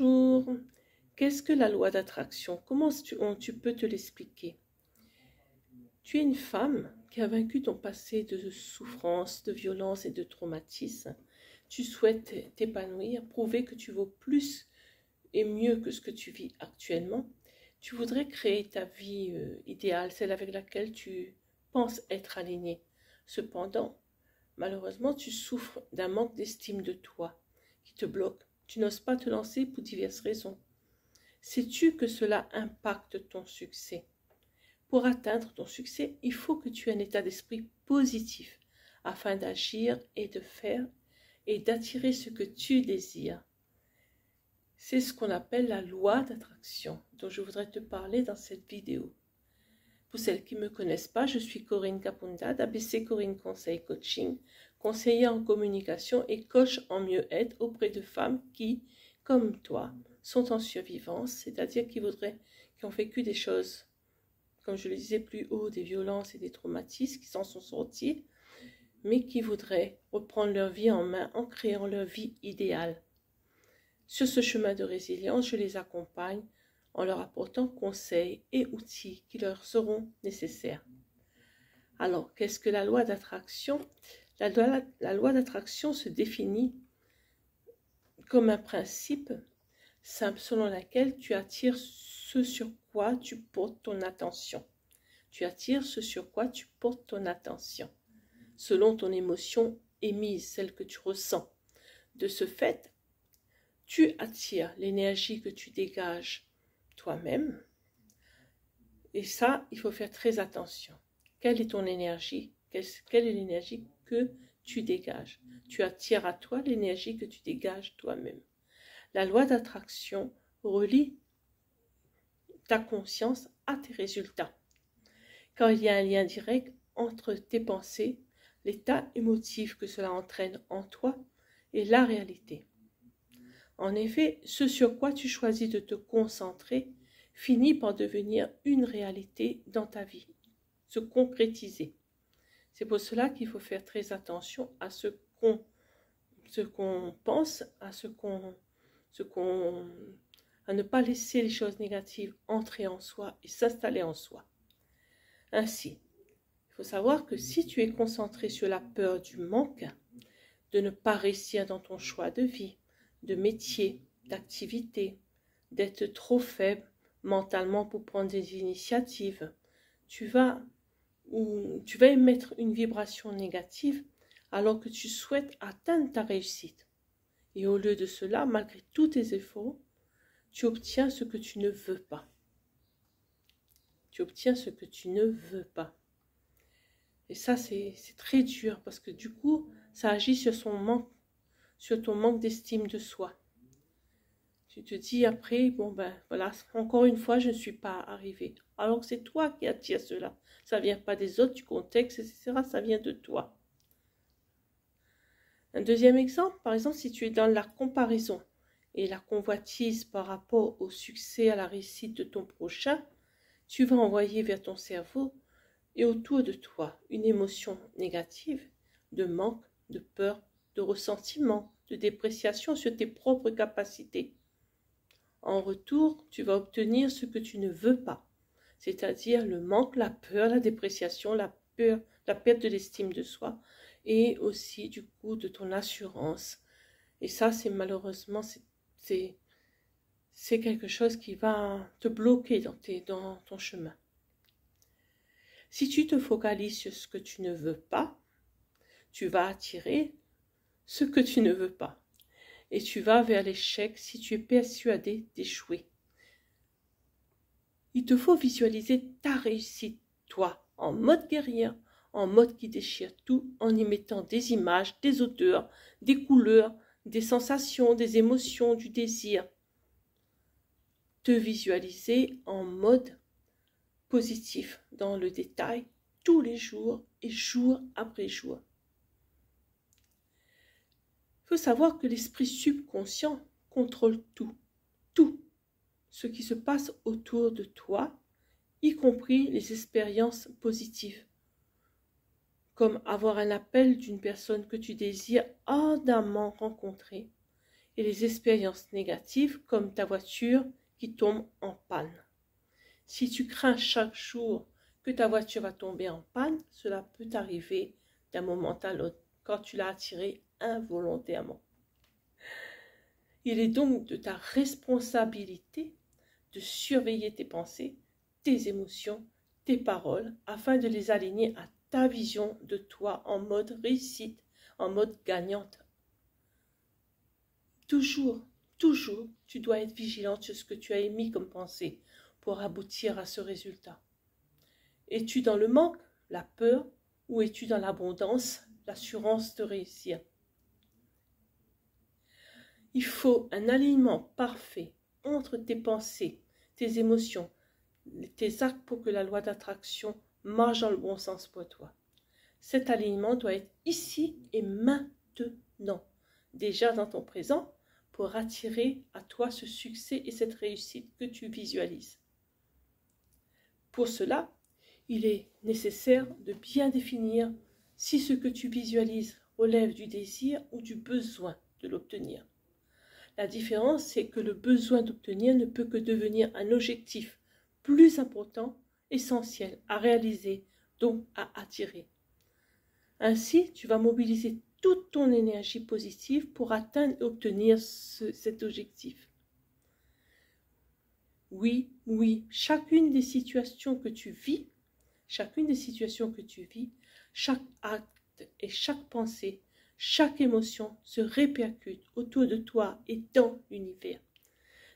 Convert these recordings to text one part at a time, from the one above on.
Bonjour, qu'est-ce que la loi d'attraction? Comment tu peux te l'expliquer? Tu es une femme qui a vaincu ton passé de souffrance, de violence et de traumatisme. Tu souhaites t'épanouir, prouver que tu vaux plus et mieux que ce que tu vis actuellement. Tu voudrais créer ta vie idéale, celle avec laquelle tu penses être alignée. Cependant, malheureusement, tu souffres d'un manque d'estime de toi qui te bloque. Tu n'oses pas te lancer pour diverses raisons. Sais-tu que cela impacte ton succès? Pour atteindre ton succès, il faut que tu aies un état d'esprit positif afin d'agir et de faire et d'attirer ce que tu désires. C'est ce qu'on appelle la loi d'attraction dont je voudrais te parler dans cette vidéo. Pour celles qui ne me connaissent pas, je suis Corinne Kapunda d'ABC Corinne Conseil Coaching, conseillère en communication et coach en mieux-être auprès de femmes qui, comme toi, sont en survivance, c'est-à-dire qui ont vécu des choses, comme je le disais plus haut, des violences et des traumatismes, qui s'en sont sortis, mais qui voudraient reprendre leur vie en main en créant leur vie idéale. Sur ce chemin de résilience, je les accompagne en leur apportant conseils et outils qui leur seront nécessaires. Alors, qu'est-ce que la loi d'attraction? La loi d'attraction se définit comme un principe simple selon lequel tu attires ce sur quoi tu portes ton attention. Tu attires ce sur quoi tu portes ton attention, selon ton émotion émise, celle que tu ressens. De ce fait, tu attires l'énergie que tu dégages toi-même. Et ça, il faut faire très attention. Quelle est ton énergie? Quelle est l'énergie que tu dégages? Tu attires à toi l'énergie que tu dégages toi-même. La loi d'attraction relie ta conscience à tes résultats. Car il y a un lien direct entre tes pensées, l'état émotif que cela entraîne en toi et la réalité. En effet, ce sur quoi tu choisis de te concentrer finit par devenir une réalité dans ta vie, se concrétiser. C'est pour cela qu'il faut faire très attention à ce qu'on pense, à ne pas laisser les choses négatives entrer en soi et s'installer en soi. Ainsi, il faut savoir que si tu es concentré sur la peur du manque, de ne pas réussir dans ton choix de vie, de métier, d'activité, d'être trop faible mentalement pour prendre des initiatives, tu vas émettre une vibration négative alors que tu souhaites atteindre ta réussite. Et au lieu de cela, malgré tous tes efforts, tu obtiens ce que tu ne veux pas. Tu obtiens ce que tu ne veux pas. Et ça, c'est très dur parce que du coup, ça agit sur ton manque d'estime de soi. Tu te dis après, bon ben voilà, encore une fois, je ne suis pas arrivée. Alors que c'est toi qui attires cela. Ça ne vient pas des autres, du contexte, etc. Ça vient de toi. Un deuxième exemple, par exemple, si tu es dans la comparaison et la convoitise par rapport au succès, à la réussite de ton prochain, tu vas envoyer vers ton cerveau et autour de toi une émotion négative, de manque, de peur, de ressentiment, de dépréciation sur tes propres capacités. En retour, tu vas obtenir ce que tu ne veux pas, c'est-à-dire le manque, la peur, la dépréciation, la perte de l'estime de soi et aussi du coup de ton assurance. Et ça, c'est malheureusement, c'est quelque chose qui va te bloquer dans ton chemin. Si tu te focalises sur ce que tu ne veux pas, tu vas attirer ce que tu ne veux pas. Et tu vas vers l'échec si tu es persuadé d'échouer. Il te faut visualiser ta réussite, toi, en mode guerrière, en mode qui déchire tout, en y mettant des images, des odeurs, des couleurs, des sensations, des émotions, du désir. Te visualiser en mode positif, dans le détail, tous les jours et jour après jour. Il faut savoir que l'esprit subconscient contrôle tout ce qui se passe autour de toi, y compris les expériences positives, comme avoir un appel d'une personne que tu désires ardemment rencontrer et les expériences négatives comme ta voiture qui tombe en panne. Si tu crains chaque jour que ta voiture va tomber en panne, cela peut t'arriver d'un moment à l'autre quand tu l'as attirée involontairement. Il est donc de ta responsabilité de surveiller tes pensées, tes émotions, tes paroles, afin de les aligner à ta vision de toi en mode réussite, en mode gagnante. Toujours, tu dois être vigilante sur ce que tu as émis comme pensée pour aboutir à ce résultat. Es-tu dans le manque, la peur, ou es-tu dans l'abondance, l'assurance de réussir? Il faut un alignement parfait entre tes pensées, tes émotions, tes actes pour que la loi d'attraction marche dans le bon sens pour toi. Cet alignement doit être ici et maintenant, déjà dans ton présent, pour attirer à toi ce succès et cette réussite que tu visualises. Pour cela, il est nécessaire de bien définir si ce que tu visualises relève du désir ou du besoin de l'obtenir. La différence, c'est que le besoin d'obtenir ne peut que devenir un objectif plus important, essentiel à réaliser, donc à attirer. Ainsi, tu vas mobiliser toute ton énergie positive pour atteindre et obtenir cet objectif. Oui, chacune des situations que tu vis, chaque acte et chaque pensée, chaque émotion se répercute autour de toi et dans l'univers.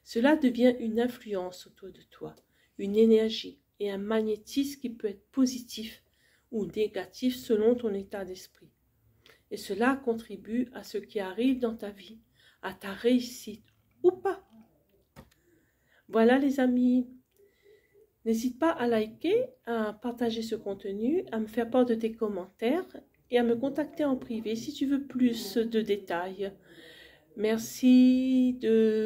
Cela devient une influence autour de toi, une énergie et un magnétisme qui peut être positif ou négatif selon ton état d'esprit. Et cela contribue à ce qui arrive dans ta vie, à ta réussite ou pas. Voilà les amis. N'hésite pas à liker, à partager ce contenu, à me faire part de tes commentaires et à me contacter en privé si tu veux plus de détails. Merci de